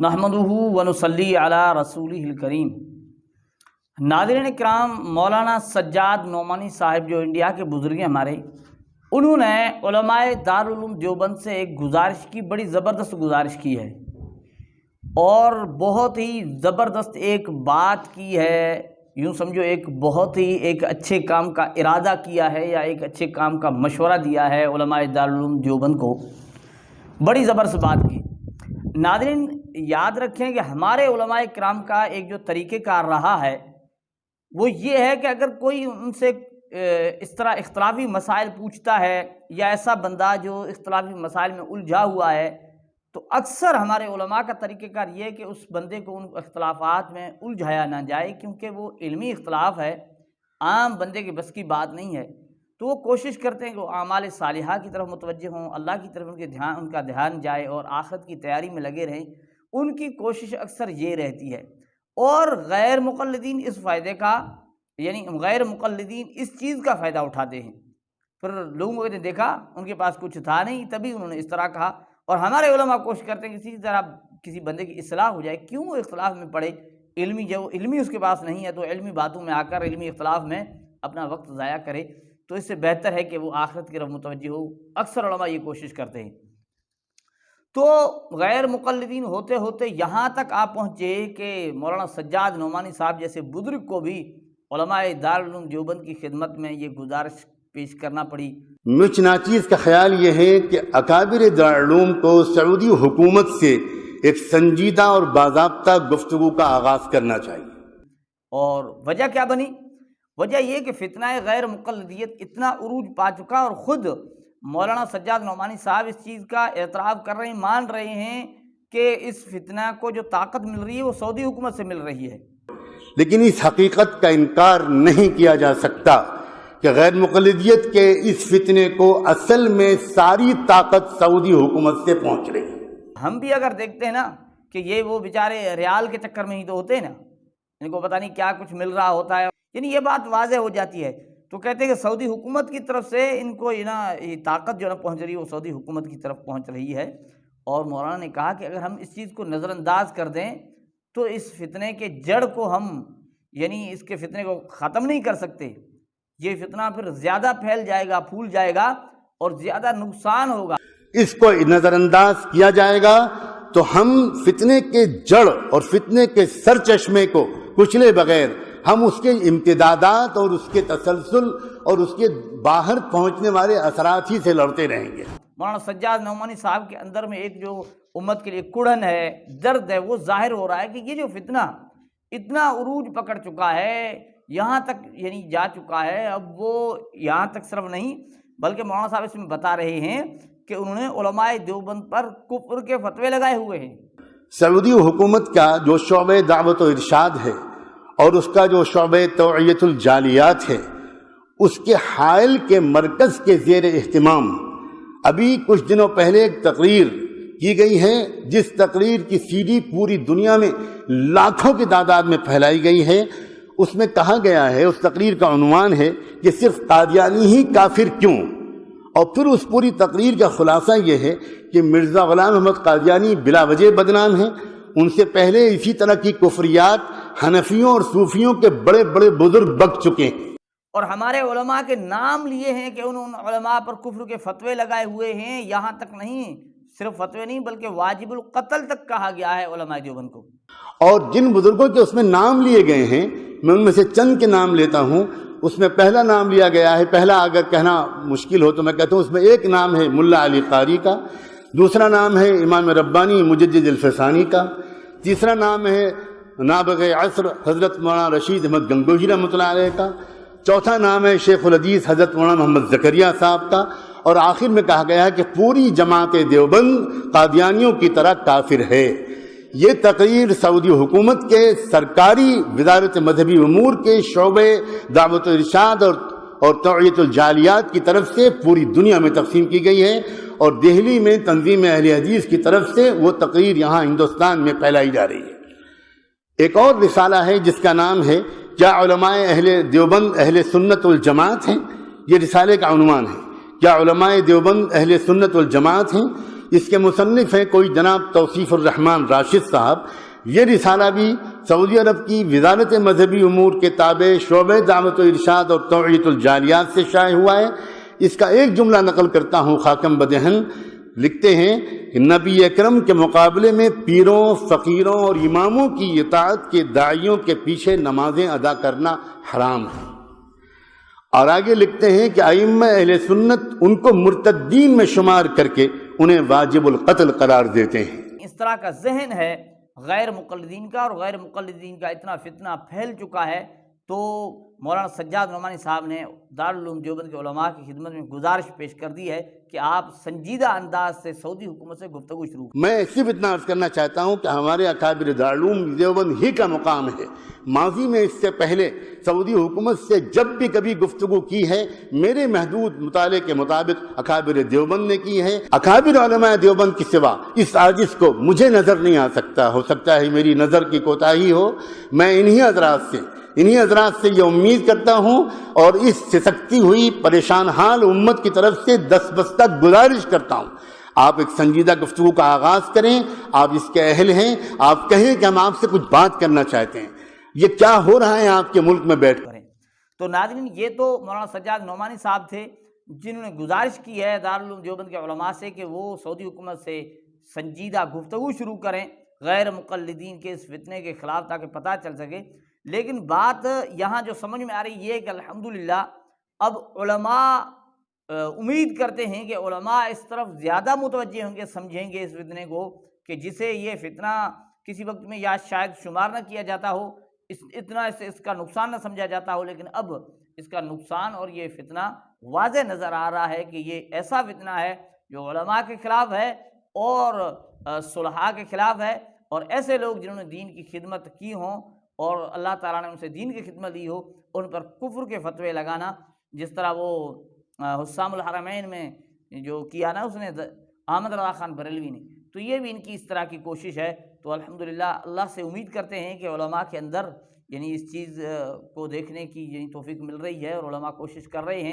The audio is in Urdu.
نحمدہ ونصلی علی رسولہ الکریم۔ ناظرین کرام، مولانا سجاد نعمانی صاحب جو انڈیا کے بزرگ ہیں ہمارے، انہوں نے علماء دارالعلوم دیوبند سے ایک گزارش کی، بڑی زبردست گزارش کی ہے اور بہت ہی زبردست ایک بات کی ہے، یوں سمجھو ایک بہت ہی ایک اچھے کام کا ارادہ کیا ہے یا ایک اچھے کام کا مشورہ دیا ہے علماء دارالعلوم دیوبند کو، بڑی زبردست بات کی۔ ناظرین یاد رکھیں کہ ہمارے علماء کرام کا ایک جو طریقہ کار رہا ہے وہ یہ ہے کہ اگر کوئی ان سے اس طرح اختلافی مسائل پوچھتا ہے یا ایسا بندہ جو اختلافی مسائل میں الجھا ہوا ہے، تو اکثر ہمارے علماء کا طریقہ کار یہ ہے کہ اس بندے کو ان اختلافات میں الجھایا نہ جائے، کیونکہ وہ علمی اختلاف ہے، عام بندے کے بس کی بات نہیں ہے۔ تو وہ کوشش کرتے ہیں کہ وہ اعمال صالحہ کی طرف متوجہ ہوں، اللہ کی طرف ان کا دھیان جائے اور آخرت کی تیاری میں لگے رہیں۔ ان کی کوشش اکثر یہ رہتی ہے، اور غیر مقلدین اس فائدے کا، یعنی غیر مقلدین اس چیز کا فائدہ اٹھاتے ہیں۔ پھر لوگوں نے دیکھا ان کے پاس کچھ تھا نہیں، تبھی انہوں نے اس طرح کہا، اور ہمارے علماء کوشش کرتے ہیں کسی طرح کسی بندے کی اصلاح ہو جائے، کیوں وہ اختلاف میں پڑے، علمی جو علمی اس کے پاس نہیں ہے تو علمی باتوں میں آ کر علمی اختلاف میں اپنا وقت ضائع کرے، تو اس سے بہتر ہے کہ وہ آخرت کی طرف متوجہ ہو۔ اکثر علماء یہ کوشش کرتے ہیں۔ تو غیر مقلدین ہوتے ہوتے یہاں تک آپ پہنچے کہ مولانا سجاد نعمانی صاحب جیسے بزرگ کو بھی علماء دارالعلوم دیوبند کی خدمت میں یہ گزارش پیش کرنا پڑی۔ مجھ ناچیز کا خیال یہ ہے کہ اکابر دارالعلوم کو سعودی حکومت سے ایک سنجیدہ اور باضابطہ گفتگو کا آغاز کرنا چاہیے۔ اور وجہ کیا بنی؟ وجہ یہ کہ فتنہ غیر مقلدیت اتنا عروج پا چکا، اور خود مولانا سجاد نعمانی صاحب اس چیز کا اعتراف کر رہے ہیں، مان رہے ہیں کہ اس فتنہ کو جو طاقت مل رہی ہے وہ سعودی حکومت سے مل رہی ہے۔ لیکن اس حقیقت کا انکار نہیں کیا جا سکتا کہ غیر مقلدیت کے اس فتنے کو اصل میں ساری طاقت سعودی حکومت سے پہنچ رہی ہے۔ ہم بھی اگر دیکھتے ہیں نا کہ یہ وہ بیچارے ریال کے چکر میں ہی تو ہوتے ہیں نا، ان کو پتہ نہیں کیا کچھ مل رہا ہوتا ہے، یعنی یہ بات واضح ہو جاتی ہے۔ تو کہتے ہیں کہ سعودی حکومت کی طرف سے ان کو یہ طاقت جو پہنچ رہی ہے وہ سعودی حکومت کی طرف پہنچ رہی ہے۔ اور مولانا نے کہا کہ اگر ہم اس چیز کو نظر انداز کر دیں تو اس فتنے کے جڑ کو ہم، یعنی اس کے فتنے کو ختم نہیں کر سکتے۔ یہ فتنہ پھر زیادہ پھیل جائے گا، پھول جائے گا اور زیادہ نقصان ہوگا۔ اس کو نظر انداز کیا جائے گا تو ہم فتنے کے جڑ اور فتنے کے سر چشمے کو کچلے بغیر ہم اس کے امتدادات اور اس کے تسلسل اور اس کے باہر پہنچنے والے اثرات ہی سے لڑتے رہیں گے۔ مولانا سجاد نعمانی صاحب کے اندر میں ایک جو امت کے لیے کڑھن ہے، درد ہے، وہ ظاہر ہو رہا ہے کہ یہ جو فتنہ اتنا عروج پکڑ چکا ہے، یہاں تک یعنی جا چکا ہے، اب وہ یہاں تک صرف نہیں بلکہ مولانا صاحب اس میں بتا رہے ہیں کہ انہوں نے علماء دیوبند پر کفر کے فتوے لگائے ہوئے ہیں۔ سعودی حکومت کا جو شعبہ دعوت و ارشاد ہے اور اس کا جو شعبہ توعیت الجالیات ہے، اس کے حائل کے مرکز کے زیر اہتمام ابھی کچھ دنوں پہلے ایک تقریر کی گئی ہے، جس تقریر کی سی ڈی پوری دنیا میں لاکھوں کی تعداد میں پھیلائی گئی ہے۔ اس میں کہا گیا ہے، اس تقریر کا عنوان ہے کہ صرف قادیانی ہی کافر کیوں، اور پھر اس پوری تقریر کا خلاصہ یہ ہے کہ مرزا غلام احمد قادیانی بلا وجہ بدنام ہیں، ان سے پہلے اسی طرح کی کفریات حنفیوں اور صوفیوں کے بڑے بڑے بزرگ بک چکے ہیں، اور ہمارے علماء کے نام لیے ہیں کہ انہوں نے علماء پر کفر کے فتوے لگائے ہوئے ہیں۔ یہاں تک نہیں، صرف فتوے نہیں بلکہ واجب القتل تک کہا گیا ہے علماء دیوبند کو۔ اور جن بزرگوں کے اس میں نام لیے گئے ہیں، میں ان میں سے چند کے نام لیتا ہوں۔ اس میں پہلا نام لیا گیا ہے، پہلا اگر کہنا مشکل ہو تو میں کہتا ہوں اس میں ایک نام ہے ملا علی قاری کا، دوسرا نام ہے امام ربانی مجدد الفسانی کا، تیسرا نام ہے نابغ عصر حضرت مولانا رشید احمد گنگوہی رحمۃ اللہ علیہ کا، چوتھا نام ہے شیخ الحدیث حضرت مولانا محمد زکریہ صاحب کا، اور آخر میں کہا گیا ہے کہ پوری جماعت دیوبند قادیانیوں کی طرح کافر ہے۔ یہ تقریر سعودی حکومت کے سرکاری وزارت مذہبی امور کے شعبے دعوت و ارشاد اور توعیت الجالیات کی طرف سے پوری دنیا میں تقسیم کی گئی ہے، اور دہلی میں تنظیم اہل حدیث کی طرف سے وہ تقریر یہاں ہندوستان میں پھیلائی جا رہی ہے۔ ایک اور رسالہ ہے جس کا نام ہے کیا علماء اہل دیوبند اہل سنت والجماعت ہیں؟ یہ رسالے کا عنوان ہے، کیا علماء دیوبند اہل سنت والجماعت ہیں؟ اس کے مصنف ہیں کوئی جناب توصیف الرحمن راشد صاحب. یہ رسالہ بھی سعودی عرب کی وزارت مذہبی امور کے تابع شعبہ دعوت و ارشاد اور توعیت الجالیات سے شائع ہوا ہے. اس کا ایک جملہ نقل کرتا ہوں خاکم بدہن. لکھتے ہیں کہ نبی اکرم کے مقابلے میں پیروں، فقیروں اور اماموں کی اطاعت کے داعیوں کے پیچھے نمازیں ادا کرنا حرام ہے. اور آگے لکھتے ہیں کہ ائمہ اہل سنت ان کو مرتدین میں شمار کر کے انہیں واجب القتل قرار دیتے ہیں. اس طرح کا ذہن ہے غیر مقلدین کا، اور غیر مقلدین کا اتنا فتنہ پھیل چکا ہے. تو مولانا سجاد نعمانی صاحب نے دارالعلوم دیوبند کے علماء کی خدمت میں گزارش پیش کر دی ہے کہ آپ سنجیدہ انداز سے سعودی حکومت سے گفتگو شروع کریں. میں صرف اتنا عرض کرنا چاہتا ہوں کہ ہمارے اکابر دارالعلوم دیوبند ہی کا مقام ہے. ماضی میں اس سے پہلے سعودی حکومت سے جب بھی کبھی گفتگو کی ہے میرے محدود مطالعے کے مطابق اکابر دیوبند نے کی ہے. اکابر علماء دیوبند کی سوا اس عاجز کو مجھے نظر نہیں آ سکتا. ہو سکتا ہے میری نظر کی کوتاہی ہو. میں انہی حضرات سے یہ امید کرتا ہوں اور اس سسکتی ہوئی پریشان حال امت کی طرف سے دستبستہ گزارش کرتا ہوں آپ ایک سنجیدہ گفتگو کا آغاز کریں. آپ اس کے اہل ہیں. آپ کہیں کہ ہم آپ سے کچھ بات کرنا چاہتے ہیں. یہ کیا ہو رہا ہے آپ کے ملک میں بیٹھ کر. تو ناظرین، یہ تو مولانا سجاد نعمانی صاحب تھے جنہوں نے گزارش کی ہے دارالعلوم دیوبند کے علماء سے کہ وہ سعودی حکومت سے سنجیدہ گفتگو شروع کریں غیر مقلدین کے اس فتنے کے خلاف تاکہ پتہ چل سکے. لیکن بات یہاں جو سمجھ میں آ رہی ہے کہ الحمدللہ اب علماء امید کرتے ہیں کہ علماء اس طرف زیادہ متوجہ ہوں گے، سمجھیں گے اس فتنے کو کہ جسے یہ فتنہ کسی وقت میں یا شاید شمار نہ کیا جاتا ہو، اتنا اس کا نقصان نہ سمجھا جاتا ہو، لیکن اب اس کا نقصان اور یہ فتنہ واضح نظر آ رہا ہے کہ یہ ایسا فتنہ ہے جو علماء کے خلاف ہے اور صلحاء کے خلاف ہے، اور ایسے لوگ جنہوں نے دین کی خدمت کی ہوں اور اللہ تعالیٰ نے ان سے دین کی خدمت دی ہو ان پر کفر کے فتوے لگانا، جس طرح وہ حسام الحرمین میں جو کیا نا اس نے احمد رضا خان بریلوی نے، تو یہ بھی ان کی اس طرح کی کوشش ہے. تو الحمدللہ اللہ سے امید کرتے ہیں کہ علماء کے اندر یعنی اس چیز کو دیکھنے کی توفیق مل رہی ہے اور علماء کوشش کر رہے ہیں